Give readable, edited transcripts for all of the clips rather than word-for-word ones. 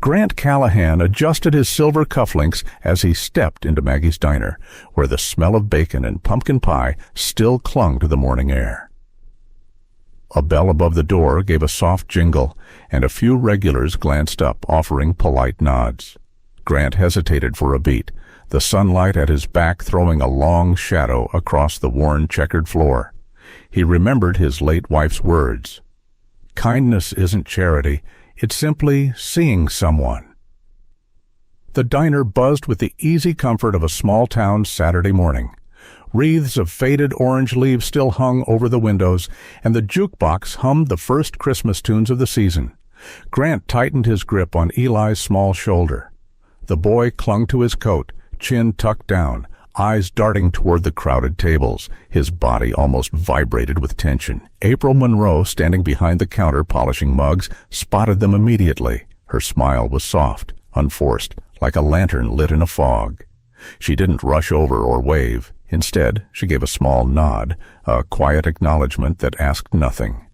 Grant Callahan adjusted his silver cufflinks as he stepped into Maggie's diner, where the smell of bacon and pumpkin pie still clung to the morning air. A bell above the door gave a soft jingle, and a few regulars glanced up, offering polite nods. Grant hesitated for a beat, the sunlight at his back throwing a long shadow across the worn checkered floor. He remembered his late wife's words. "Kindness isn't charity, it's simply seeing someone." The diner buzzed with the easy comfort of a small-town Saturday morning. Wreaths of faded orange leaves still hung over the windows, and the jukebox hummed the first Christmas tunes of the season. Grant tightened his grip on Eli's small shoulder. The boy clung to his coat, chin tucked down, eyes darting toward the crowded tables. His body almost vibrated with tension. April Monroe, standing behind the counter polishing mugs, spotted them immediately. Her smile was soft, unforced, like a lantern lit in a fog. She didn't rush over or wave. Instead, she gave a small nod, a quiet acknowledgement that asked nothing.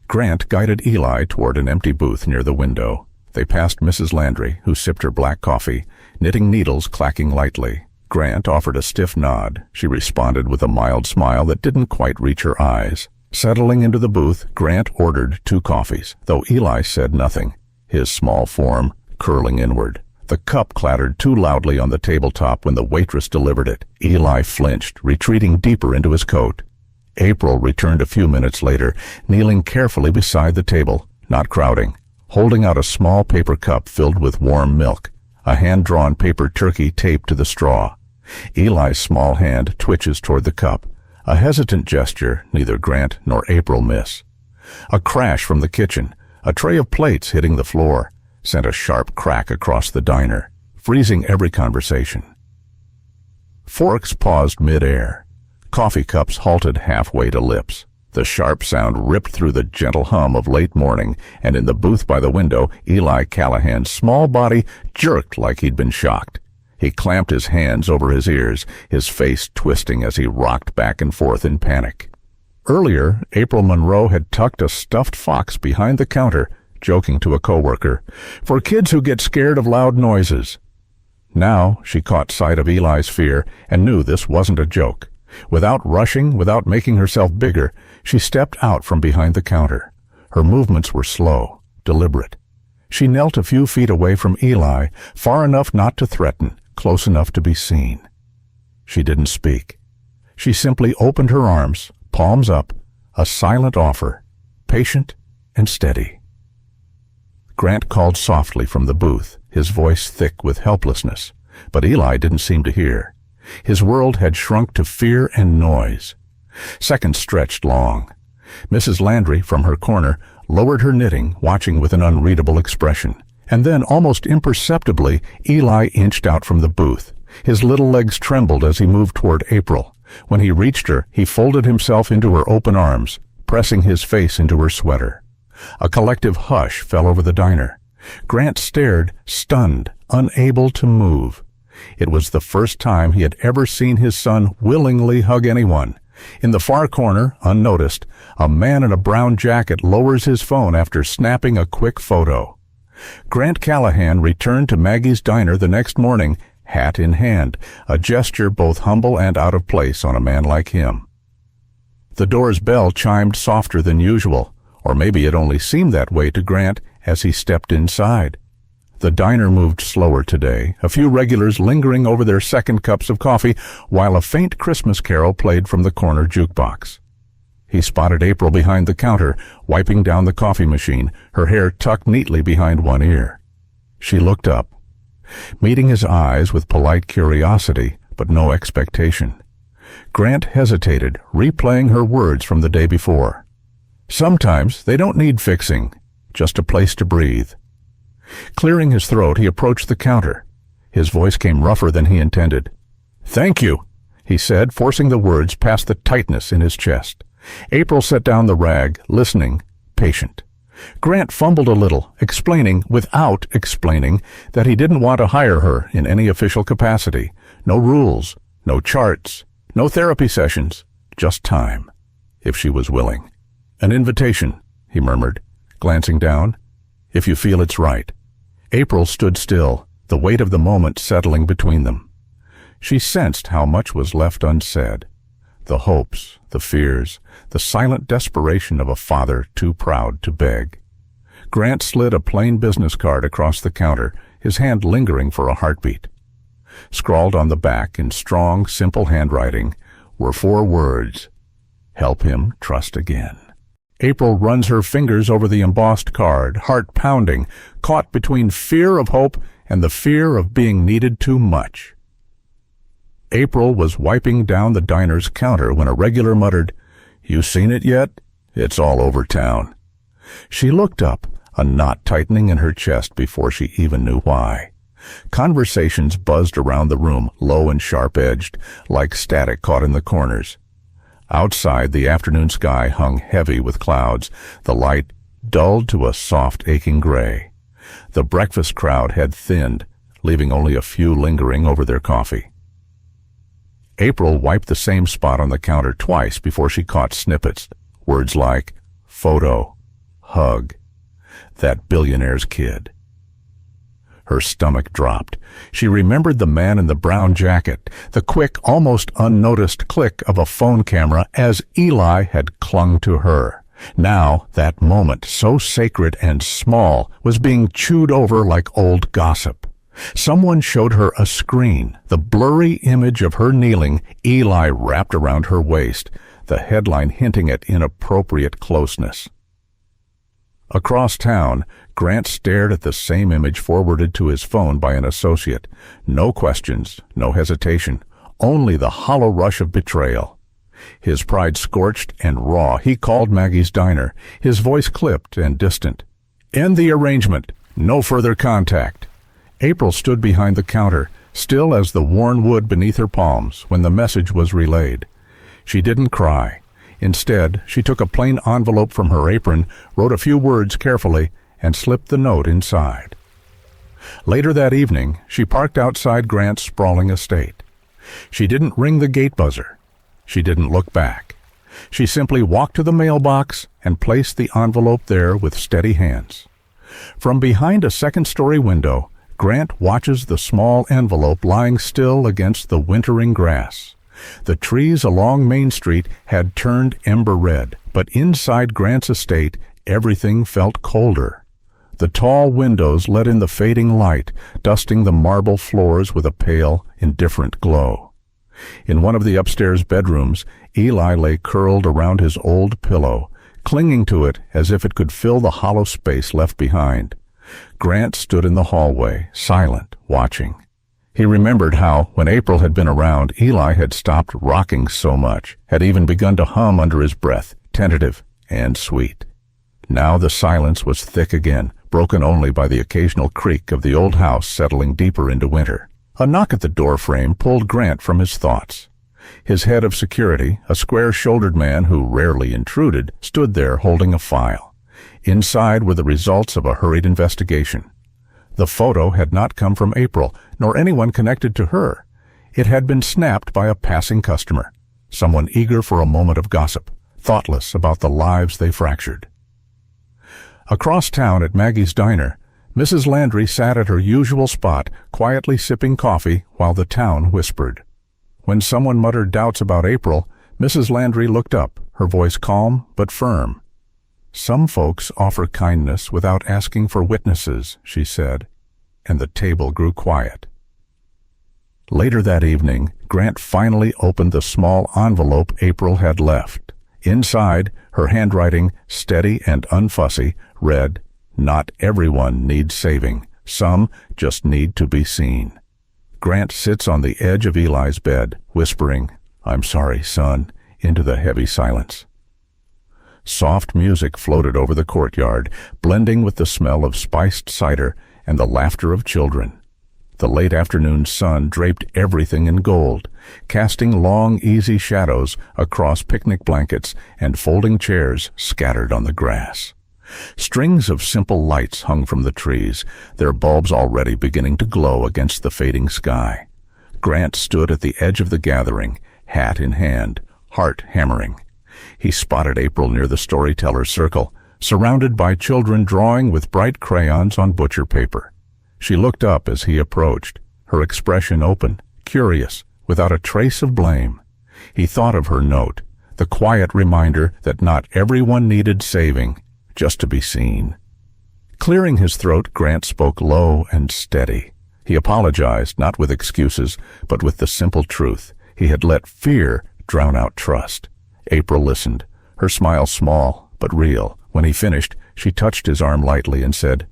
Grant guided Eli toward an empty booth near the window. They passed Mrs. Landry, who sipped her black coffee, knitting needles clacking lightly. Grant offered a stiff nod. She responded with a mild smile that didn't quite reach her eyes. Settling into the booth, Grant ordered 2 coffees, though Eli said nothing, his small form curling inward. The cup clattered too loudly on the tabletop when the waitress delivered it. Eli flinched, retreating deeper into his coat. April returned a few minutes later, kneeling carefully beside the table, not crowding, holding out a small paper cup filled with warm milk, a hand-drawn paper turkey taped to the straw. Eli's small hand twitches toward the cup, a hesitant gesture neither Grant nor April miss. A crash from the kitchen, a tray of plates hitting the floor, sent a sharp crack across the diner, freezing every conversation. Forks paused mid-air. Coffee cups halted halfway to lips. The sharp sound ripped through the gentle hum of late morning, and in the booth by the window, Eli Callahan's small body jerked like he'd been shocked. He clamped his hands over his ears, his face twisting as he rocked back and forth in panic. Earlier, April Monroe had tucked a stuffed fox behind the counter, joking to a coworker, "For kids who get scared of loud noises." Now she caught sight of Eli's fear and knew this wasn't a joke. Without rushing, without making herself bigger, she stepped out from behind the counter. Her movements were slow, deliberate. She knelt a few feet away from Eli, far enough not to threaten, close enough to be seen. She didn't speak. She simply opened her arms, palms up, a silent offer, patient and steady. Grant called softly from the booth, his voice thick with helplessness, but Eli didn't seem to hear. His world had shrunk to fear and noise. Seconds stretched long. Mrs. Landry, from her corner, lowered her knitting, watching with an unreadable expression. And then, almost imperceptibly, Eli inched out from the booth. His little legs trembled as he moved toward April. When he reached her, he folded himself into her open arms, pressing his face into her sweater. A collective hush fell over the diner. Grant stared, stunned, unable to move. It was the first time he had ever seen his son willingly hug anyone. In the far corner, unnoticed, a man in a brown jacket lowers his phone after snapping a quick photo. Grant Callahan returned to Maggie's diner the next morning, hat in hand, a gesture both humble and out of place on a man like him. The door's bell chimed softer than usual, or maybe it only seemed that way to Grant as he stepped inside. The diner moved slower today, a few regulars lingering over their second cups of coffee, while a faint Christmas carol played from the corner jukebox. He spotted April behind the counter, wiping down the coffee machine, her hair tucked neatly behind one ear. She looked up, meeting his eyes with polite curiosity, but no expectation. Grant hesitated, replaying her words from the day before. Sometimes they don't need fixing, just a place to breathe. Clearing his throat, he approached the counter. His voice came rougher than he intended. "Thank you," he said, forcing the words past the tightness in his chest. April set down the rag, listening, patient. Grant fumbled a little, explaining, without explaining, that he didn't want to hire her in any official capacity. No rules, no charts, no therapy sessions, just time, if she was willing. "An invitation," he murmured, glancing down. "If you feel it's right." April stood still, the weight of the moment settling between them. She sensed how much was left unsaid. The hopes, the fears, the silent desperation of a father too proud to beg. Grant slid a plain business card across the counter, his hand lingering for a heartbeat. Scrawled on the back in strong, simple handwriting were 4 words: "Help him trust again." April runs her fingers over the embossed card, heart pounding, caught between fear of hope and the fear of being needed too much. April was wiping down the diner's counter when a regular muttered, "You seen it yet? It's all over town." She looked up, a knot tightening in her chest before she even knew why. Conversations buzzed around the room, low and sharp-edged, like static caught in the corners. Outside, the afternoon sky hung heavy with clouds, the light dulled to a soft, aching gray. The breakfast crowd had thinned, leaving only a few lingering over their coffee. April wiped the same spot on the counter twice before she caught snippets, words like photo, hug, that billionaire's kid. Her stomach dropped. She remembered the man in the brown jacket, the quick, almost unnoticed click of a phone camera as Eli had clung to her. Now, that moment, so sacred and small, was being chewed over like old gossip. Someone showed her a screen, the blurry image of her kneeling, Eli wrapped around her waist, the headline hinting at inappropriate closeness. Across town, Grant stared at the same image forwarded to his phone by an associate. No questions, no hesitation, only the hollow rush of betrayal. His pride scorched and raw, he called Maggie's diner, his voice clipped and distant. "End the arrangement. No further contact." April stood behind the counter, still as the worn wood beneath her palms, when the message was relayed. She didn't cry. Instead, she took a plain envelope from her apron, wrote a few words carefully, and slipped the note inside. Later that evening, she parked outside Grant's sprawling estate. She didn't ring the gate buzzer. She didn't look back. She simply walked to the mailbox and placed the envelope there with steady hands. From behind a second-story window, Grant watches the small envelope lying still against the wintering grass. The trees along Main Street had turned ember red, but inside Grant's estate, everything felt colder. The tall windows let in the fading light, dusting the marble floors with a pale, indifferent glow. In one of the upstairs bedrooms, Eli lay curled around his old pillow, clinging to it as if it could fill the hollow space left behind. Grant stood in the hallway, silent, watching. He remembered how, when April had been around, Eli had stopped rocking so much, had even begun to hum under his breath, tentative and sweet. Now the silence was thick again, broken only by the occasional creak of the old house settling deeper into winter. A knock at the doorframe pulled Grant from his thoughts. His head of security, a square-shouldered man who rarely intruded, stood there holding a file. Inside were the results of a hurried investigation. The photo had not come from April, nor anyone connected to her. It had been snapped by a passing customer, someone eager for a moment of gossip, thoughtless about the lives they fractured. Across town at Maggie's diner, Mrs. Landry sat at her usual spot, quietly sipping coffee while the town whispered. When someone muttered doubts about April, Mrs. Landry looked up, her voice calm but firm. "Some folks offer kindness without asking for witnesses," she said, and the table grew quiet. Later that evening, Grant finally opened the small envelope April had left. Inside, her handwriting, steady and unfussy, read, "Not everyone needs saving. Some just need to be seen." Grant sits on the edge of Eli's bed, whispering, "I'm sorry, son," into the heavy silence. Soft music floated over the courtyard, blending with the smell of spiced cider and the laughter of children. The late afternoon sun draped everything in gold, casting long, easy shadows across picnic blankets and folding chairs scattered on the grass. Strings of simple lights hung from the trees, their bulbs already beginning to glow against the fading sky. Grant stood at the edge of the gathering, hat in hand, heart hammering. He spotted April near the storyteller's circle, surrounded by children drawing with bright crayons on butcher paper. She looked up as he approached, her expression open, curious, without a trace of blame. He thought of her note, the quiet reminder that not everyone needed saving, just to be seen. Clearing his throat, Grant spoke low and steady. He apologized, not with excuses, but with the simple truth. He had let fear drown out trust. April listened, her smile small but real. When he finished, she touched his arm lightly and said,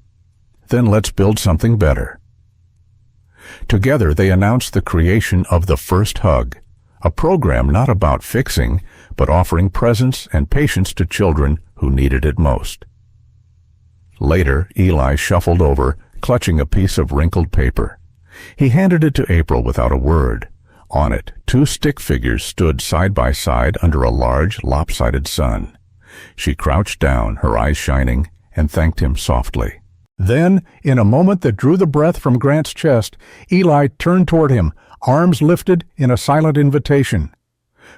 "Then let's build something better." Together they announced the creation of The First Hug, a program not about fixing, but offering presence and patience to children who needed it most. Later, Eli shuffled over, clutching a piece of wrinkled paper. He handed it to April without a word. On it, 2 stick figures stood side by side under a large, lopsided sun. She crouched down, her eyes shining, and thanked him softly. Then, in a moment that drew the breath from Grant's chest, Eli turned toward him, arms lifted in a silent invitation.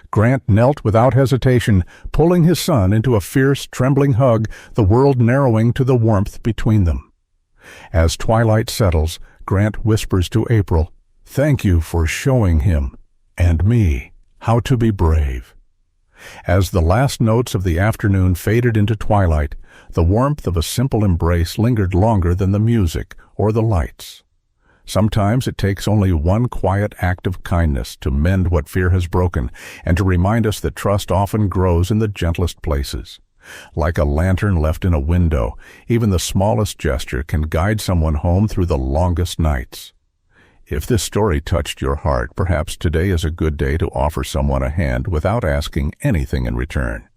Grant knelt without hesitation, pulling his son into a fierce, trembling hug, the world narrowing to the warmth between them. As twilight settles, Grant whispers to April, "Thank you for showing him, and me, how to be brave." As the last notes of the afternoon faded into twilight, the warmth of a simple embrace lingered longer than the music or the lights. Sometimes it takes only one quiet act of kindness to mend what fear has broken and to remind us that trust often grows in the gentlest places. Like a lantern left in a window, even the smallest gesture can guide someone home through the longest nights. If this story touched your heart, perhaps today is a good day to offer someone a hand without asking anything in return.